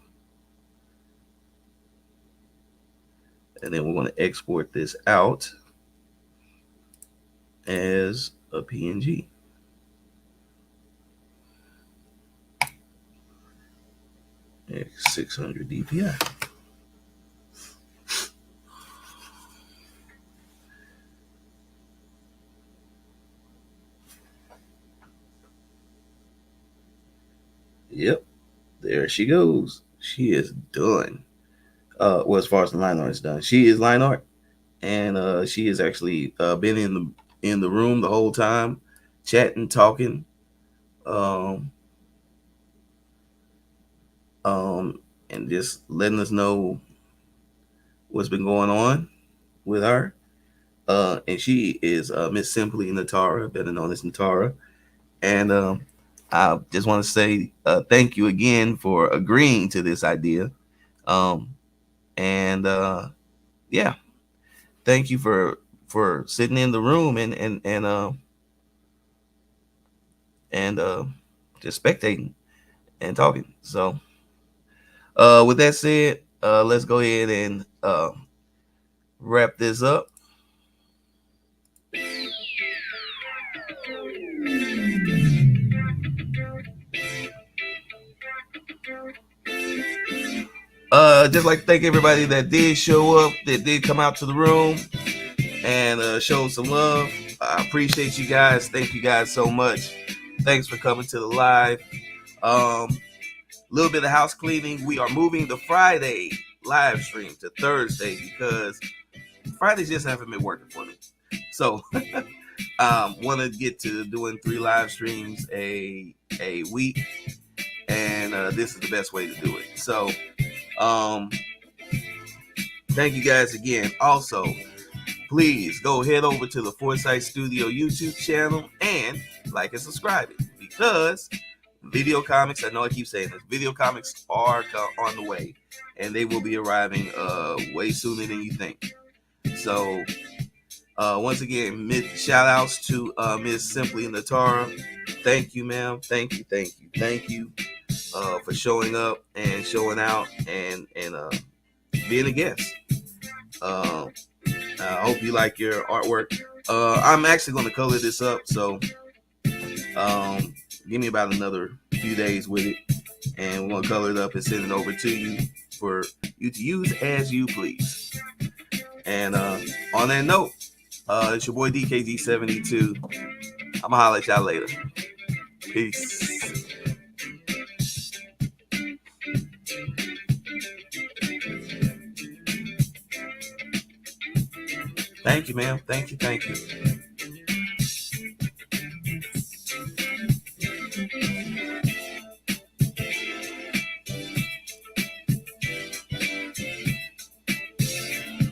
And then we're going to export this out as a PNG. 600 DPI. Yep, there she goes. She is done. Well, as far as the line art is done, she is line art, and she has actually been in the room the whole time, chatting, talking, um, and just letting us know what's been going on with her. And she is Miss Simply Natara, better known as Natara. And I just want to say thank you again for agreeing to this idea. Um, and yeah, thank you for sitting in the room and just spectating and talking. So with that said, let's go ahead and wrap this up. Just like to thank everybody that did show up, that did come out to the room and show some love. I appreciate you guys. Thank you guys so much. Thanks for coming to the live. Little bit of house cleaning. We are moving the Friday live stream to Thursday because Fridays just haven't been working for me. So want to get to doing 3 live streams a week, and this is the best way to do it. So thank you guys again. Also, please go head over to the Foresight Studio YouTube channel and like and subscribe it, because video comics, I know I keep saying this, video comics are on the way, and they will be arriving way sooner than you think. So once again, shout outs to Miss Simply Natara. Thank you, ma'am. Thank you for showing up and showing out and being a guest. I hope you like your artwork. I'm actually going to color this up, so give me about another few days with it, and we're going to color it up and send it over to you for you to use as you please. And on that note, it's your boy DKG72. I'm going to holler at y'all later. Peace. Thank you, ma'am. Thank you.